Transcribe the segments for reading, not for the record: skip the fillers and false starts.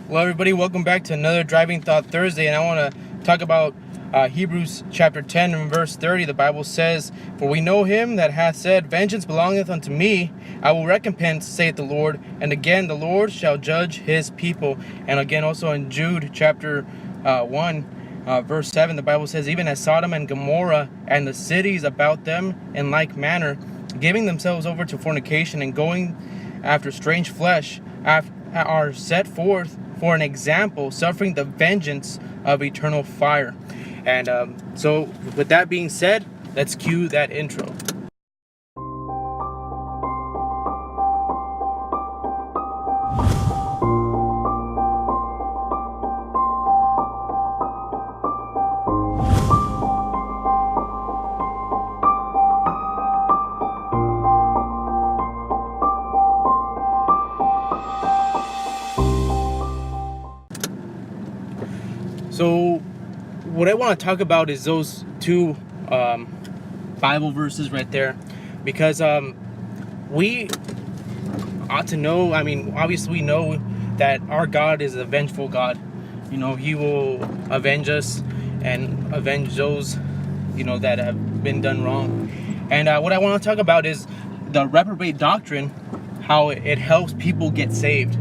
Hello, everybody. Welcome back to another Driving Thought Thursday, and I want to talk about Hebrews chapter 10 and verse 30. The Bible says, "For we know him that hath said, Vengeance belongeth unto me, I will recompense, saith the Lord. And again, the Lord shall judge his people." And again, also in Jude chapter 1, verse 7, the Bible says, "Even as Sodom and Gomorrah and the cities about them in like manner, giving themselves over to fornication and going after strange flesh, are set forth for an example, suffering the vengeance of eternal fire." And so with that being said, let's cue that intro. So what I want to talk about is those two Bible verses right there, because we ought to know, obviously we know that our God is a vengeful God. He will avenge us and avenge those, that have been done wrong. And what I want to talk about is the Reprobate doctrine, how it helps people get saved.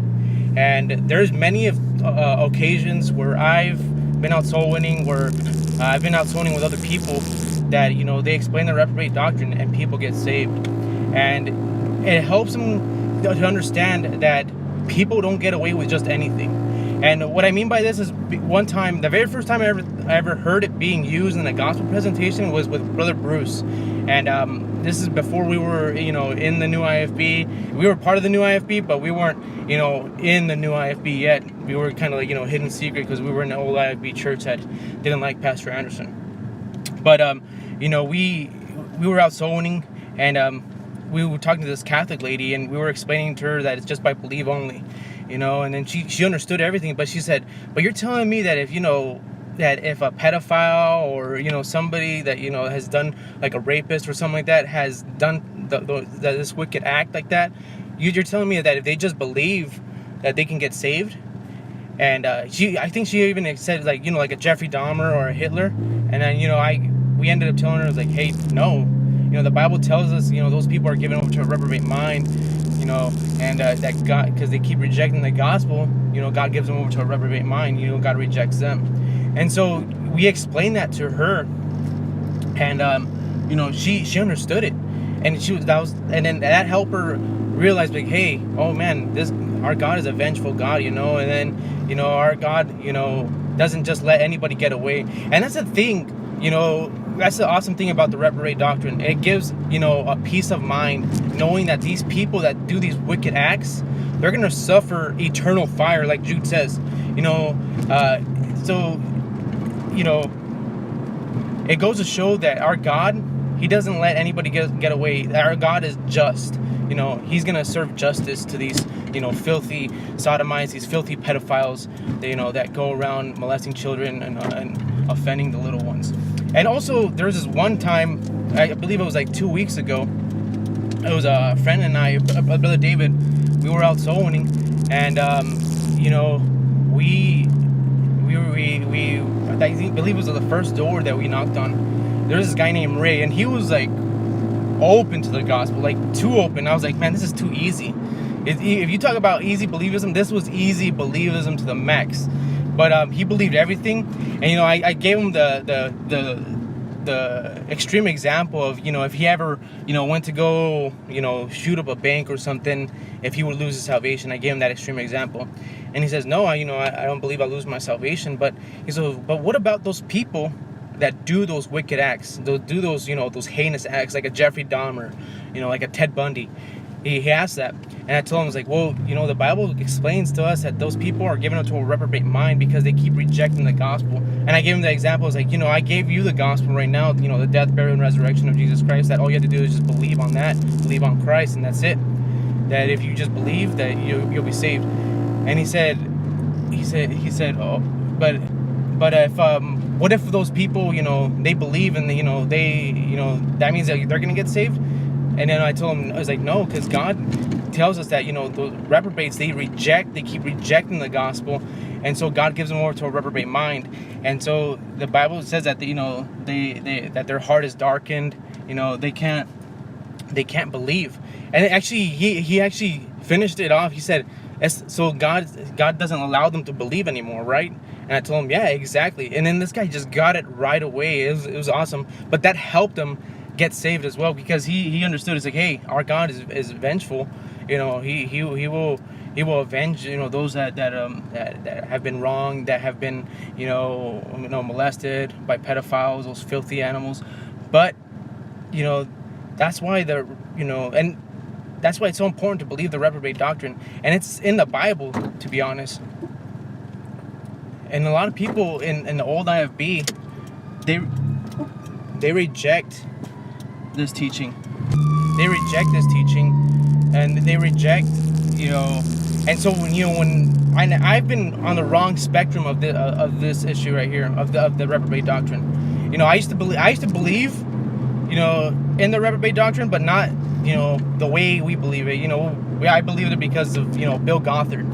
And there's many occasions where I've been out soul winning, where I've been out soul winning with other people that, they explain the Reprobate doctrine and people get saved. And it helps them to understand that people don't get away with just anything. And what I mean by this is, one time, the very first time I ever heard it being used in a gospel presentation was with Brother Bruce. And this is before we were, in the new IFB. We were part of the new IFB, but we weren't, in the new IFB yet. We were kind of like, hidden secret, because we were in the old IFB church that didn't like Pastor Anderson. But, we were out soul winning, and we were talking to this Catholic lady, and we were explaining to her that it's just by belief only, and then she understood everything, but she said, "But you're telling me that if, that if a pedophile or, somebody that, has done, like a rapist or something like that, has done this wicked act like that, you're telling me that if they just believe that they can get saved?" And I think she even said, like, like a Jeffrey Dahmer or a Hitler. And then, we ended up telling her, I was like, "Hey, no, the Bible tells us, those people are given over to a reprobate mind, and that God, because they keep rejecting the gospel, God gives them over to a reprobate mind, God rejects them." And so we explained that to her, and she understood it, and and then that helped her realize, like, hey, oh man, our God is a vengeful God, and then our God, doesn't just let anybody get away. And that's the thing, that's the awesome thing about the Reprobate doctrine. It gives, a peace of mind, knowing that these people that do these wicked acts, they're going to suffer eternal fire, like Jude says. So, it goes to show that our God, he doesn't let anybody get away. Our God is just. He's going to serve justice to these, filthy sodomites, these filthy pedophiles, that go around molesting children and offending the little ones. And also, there was this one time, I believe it was like 2 weeks ago, it was a friend and I, Brother David, we were out soul winning, and, I believe it was the first door that we knocked on. There was this guy named Ray, and he was like open to the gospel, like too open. I was like, man, this is too easy. If you talk about easy believism, this was easy believism to the max. But he believed everything, and I gave him the extreme example of, if he ever went to go shoot up a bank or something, if he would lose his salvation. I gave him that extreme example, and he says, "No, I don't believe I'll lose my salvation." But he says, "But what about those people that do those wicked acts, do those those heinous acts, like a Jeffrey Dahmer, like a Ted Bundy?" He asked that, and I told him, I was like, well, the Bible explains to us that those people are given up to a reprobate mind because they keep rejecting the gospel. And I gave him the example. I was like, I gave you the gospel right now, the death, burial, and resurrection of Jesus Christ, that all you have to do is just believe on that, believe on Christ, and that's it. That if you just believe, that you'll be saved. And he said, "Oh, but if what if those people, they believe and that means that they're gonna get saved?" And then I told him, I was like, no, because God tells us that, you know, the reprobates, they keep rejecting the gospel, and so God gives them over to a reprobate mind. And so the Bible says that, you know, that their heart is darkened. You know, they can't believe. And actually, he actually finished it off. He said, so God doesn't allow them to believe anymore, right? And I told him, yeah, exactly. And then this guy just got it right away. It was awesome. But that helped him get saved as well, because he understood. It's like, hey, our God is vengeful. You know, he will avenge, you know, those that have been wronged, that have been, you know, molested by pedophiles, those filthy animals. But, you know, that's why and that's why it's so important to believe the reprobate doctrine. And it's in the Bible, to be honest. And a lot of people in the old IFB, they reject this teaching. They reject this teaching, and they reject, you know. And so when I've been on the wrong spectrum of this issue right here, of the reprobate doctrine. You know, I used to believe, you know, in the reprobate doctrine, but not, you know, the way we believe it. You know, I believed it because of, you know, Bill Gothard.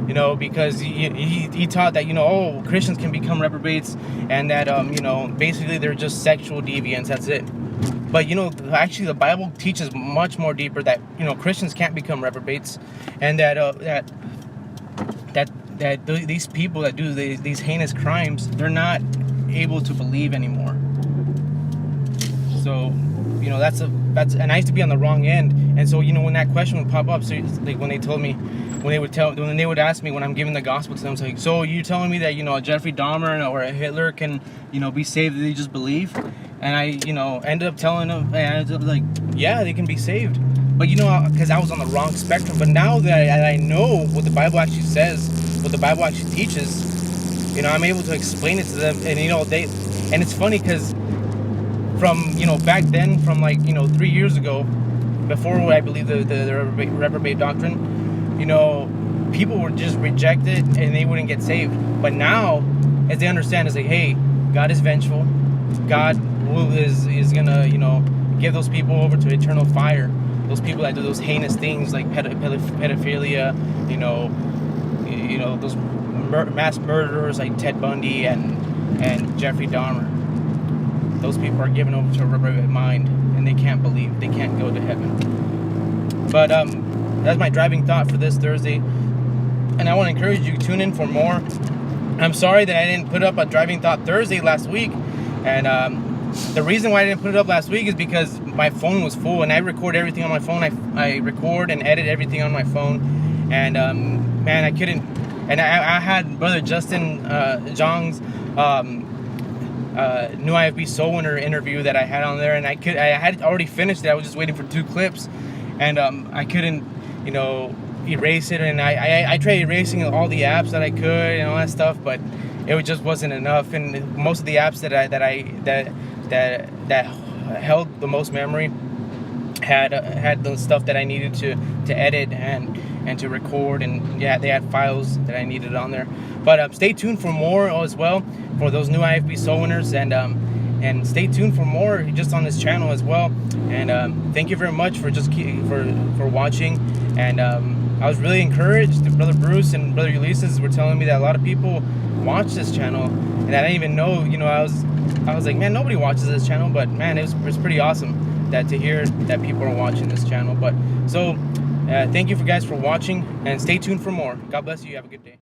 You know, because he taught that, you know, oh, Christians can become reprobates, and that you know, basically they're just sexual deviants. That's it. But, you know, actually the Bible teaches much more deeper that, you know, Christians can't become reprobates, and that these people that do these heinous crimes, they're not able to believe anymore. So, you know, and I used to be on the wrong end. And so, you know, when that question would pop up, so like when they would ask me when I'm giving the gospel to them, it's like, so you're telling me that, you know, Jeffrey Dahmer or a Hitler can, you know, be saved if they just believe? And I, you know, ended up telling them, and I ended up like, yeah, they can be saved. But, you know, because I was on the wrong spectrum. But now that I know what the Bible actually says, what the Bible actually teaches, you know, I'm able to explain it to them. And, you know, and it's funny because from, you know, back then, from like, you know, 3 years ago, before I believe the reprobate doctrine, you know, people were just rejected and they wouldn't get saved. But now, as they understand, it's like, hey, God is vengeful. God is gonna, you know, give those people over to eternal fire. Those people that do those heinous things like pedophilia, you know, those mass murderers like Ted Bundy and Jeffrey Dahmer. Those people are given over to a reprobate mind, and they can't believe. They can't go to heaven. But that's my driving thought for this Thursday. And I want to encourage you to tune in for more. I'm sorry that I didn't put up a driving thought Thursday last week. And the reason why I didn't put it up last week is because my phone was full, and I record everything on my phone. I record and edit everything on my phone. And man, I couldn't. And I had Brother Justin Zhang's new IFB Soul Winner interview that I had on there, and I had already finished it. I was just waiting for 2 clips, and I couldn't, you know, erase it. And I tried erasing all the apps that I could and all that stuff, but it just wasn't enough. And most of the apps that held the most memory had the stuff that I needed to edit and to record, and yeah, they had files that I needed on there. But stay tuned for more as well for those new IFB Soul Winners, and stay tuned for more just on this channel as well. And thank you very much for for watching. And I was really encouraged. Brother Bruce and Brother Ulysses were telling me that a lot of people watch this channel, and I didn't even know. You know, I was like, man, nobody watches this channel, but man, it was pretty awesome to hear that people are watching this channel. But so thank you guys for watching, and stay tuned for more. God bless you. Have a good day.